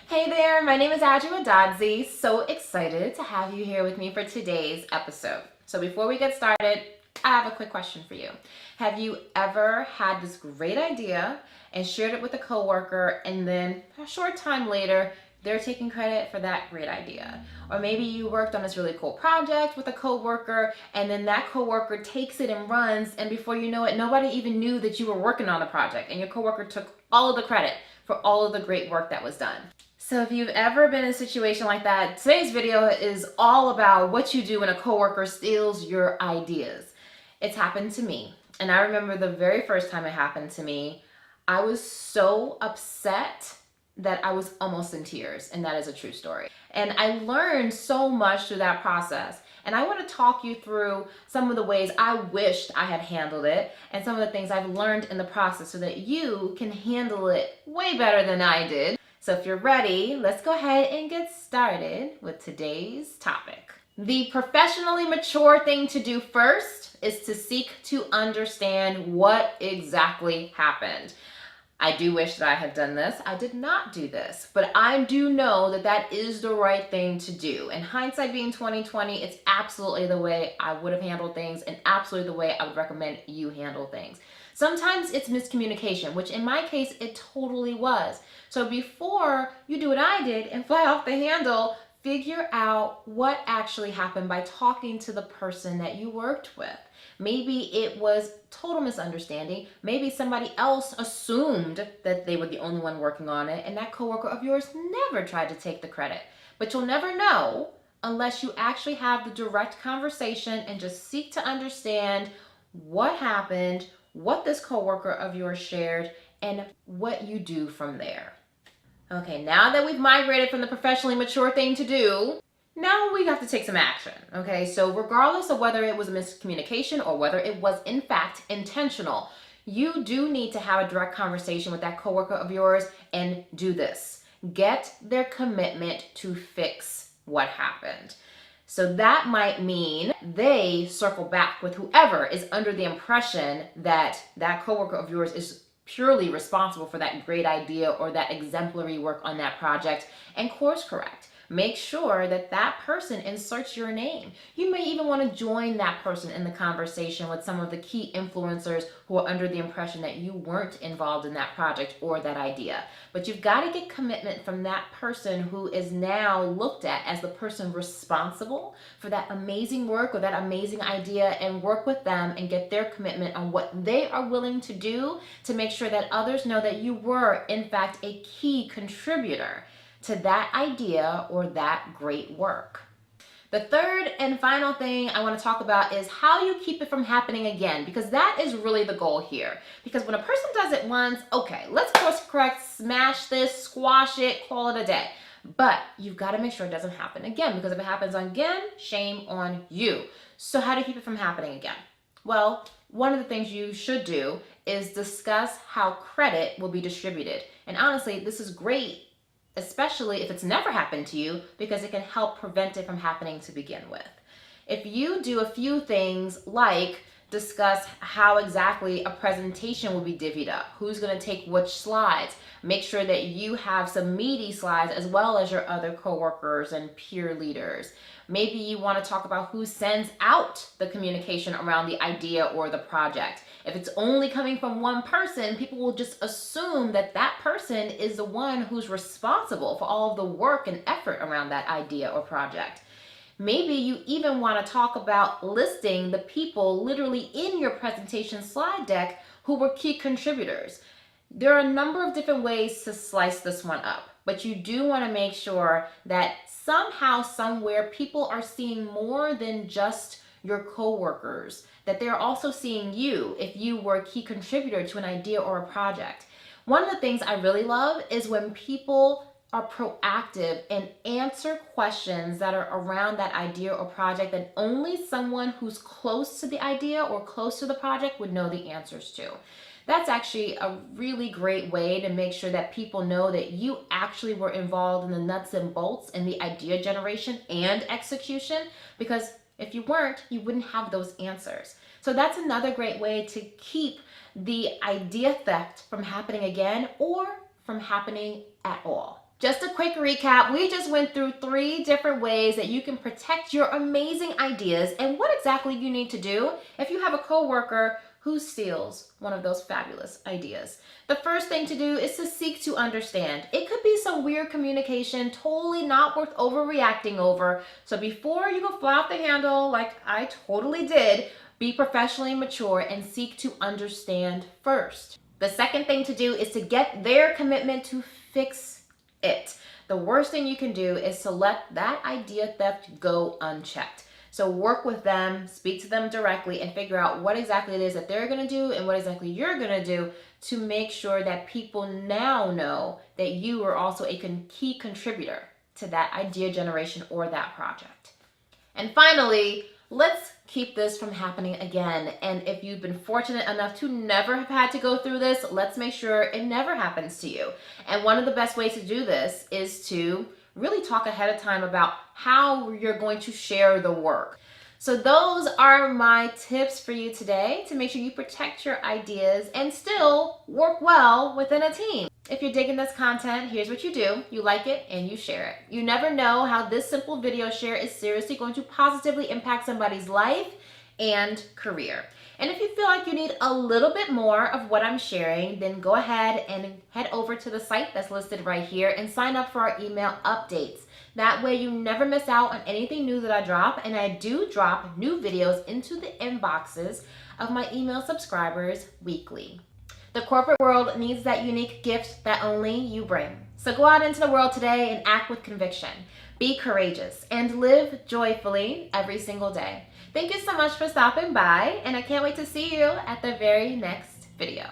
Hey there, my name is Adwoa. So excited to have you here with me for today's episode. So before we get started, I have a quick question for you. Have you ever had this great idea and shared it with a coworker, and then a short time later, they're taking credit for that great idea? Or maybe you worked on this really cool project with a coworker, and then that coworker takes it and runs, and before you know it, nobody even knew that you were working on the project, and your coworker took all of the credit for all of the great work that was done. So if you've ever been in a situation like that, today's video is all about what you do when a coworker steals your ideas. It's happened to me. And I remember the very first time it happened to me, I was so upset that I was almost in tears. And that is a true story. And I learned so much through that process. And I want to talk you through some of the ways I wished I had handled it and some of the things I've learned in the process so that you can handle it way better than I did. So if you're ready, let's go ahead and get started with today's topic. The professionally mature thing to do first is to seek to understand what exactly happened. I do wish that I had done this. I did not do this, but I do know that that is the right thing to do. And hindsight being 2020, it's absolutely the way I would have handled things and absolutely the way I would recommend you handle things. Sometimes it's miscommunication, which in my case, it totally was. So before you do what I did and fly off the handle, figure out what actually happened by talking to the person that you worked with. Maybe it was total misunderstanding. Maybe somebody else assumed that they were the only one working on it, and that coworker of yours never tried to take the credit. But you'll never know unless you actually have the direct conversation and just seek to understand what happened, what this coworker of yours shared, and what you do from there. Okay, now that we've migrated from the professionally mature thing to do, now we have to take some action. Okay, so regardless of whether it was a miscommunication or whether it was in fact intentional, you do need to have a direct conversation with that coworker of yours and do this. Get their commitment to fix what happened. So that might mean they circle back with whoever is under the impression that that coworker of yours is purely responsible for that great idea or that exemplary work on that project and course correct. Make sure that that person inserts your name. You may even want to join that person in the conversation with some of the key influencers who are under the impression that you weren't involved in that project or that idea. But you've got to get commitment from that person who is now looked at as the person responsible for that amazing work or that amazing idea, and work with them and get their commitment on what they are willing to do to make sure that others know that you were, in fact, a key contributor to that idea or that great work. The third and final thing I want to talk about is how you keep it from happening again, because that is really the goal here. Because when a person does it once, okay, let's course correct, smash this, squash it, call it a day. But you've got to make sure it doesn't happen again, because if it happens again, shame on you. So how to keep it from happening again? Well, one of the things you should do is discuss how credit will be distributed. And honestly, this is great, especially if it's never happened to you, because it can help prevent it from happening to begin with. If you do a few things like discuss how exactly a presentation will be divvied up, who's going to take which slides, make sure that you have some meaty slides as well as your other coworkers and peer leaders. Maybe you want to talk about who sends out the communication around the idea or the project. If it's only coming from one person, people will just assume that that person is the one who's responsible for all of the work and effort around that idea or project. Maybe you even want to talk about listing the people literally in your presentation slide deck who were key contributors. There are a number of different ways to slice this one up, but you do want to make sure that somehow, somewhere, people are seeing more than just your coworkers, that they're also seeing you if you were a key contributor to an idea or a project. One of the things I really love is when people are proactive and answer questions that are around that idea or project that only someone who's close to the idea or close to the project would know the answers to. That's actually a really great way to make sure that people know that you actually were involved in the nuts and bolts in the idea generation and execution, because if you weren't, you wouldn't have those answers. So that's another great way to keep the idea theft from happening again or from happening at all. Just a quick recap, we just went through 3 different ways that you can protect your amazing ideas and what exactly you need to do if you have a coworker who steals one of those fabulous ideas. The first thing to do is to seek to understand. It could be some weird communication, totally not worth overreacting over. So before you go fly off the handle like I totally did, be professionally mature and seek to understand first. The second thing to do is to get their commitment to fix it. The worst thing you can do is to let that idea theft go unchecked. So work with them, speak to them directly, and figure out what exactly it is that they're going to do and what exactly you're going to do to make sure that people now know that you are also a key contributor to that idea generation or that project. And finally, let's keep this from happening again. And if you've been fortunate enough to never have had to go through this, let's make sure it never happens to you. And one of the best ways to do this is to really talk ahead of time about how you're going to share the work. So those are my tips for you today to make sure you protect your ideas and still work well within a team. If you're digging this content, here's what you do. You like it and you share it. You never know how this simple video share is seriously going to positively impact somebody's life and career. And if you feel like you need a little bit more of what I'm sharing, then go ahead and head over to the site that's listed right here and sign up for our email updates. That way you never miss out on anything new that I drop, and I do drop new videos into the inboxes of my email subscribers weekly. The corporate world needs that unique gift that only you bring. So go out into the world today and act with conviction. Be courageous and live joyfully every single day. Thank you so much for stopping by, and I can't wait to see you at the very next video.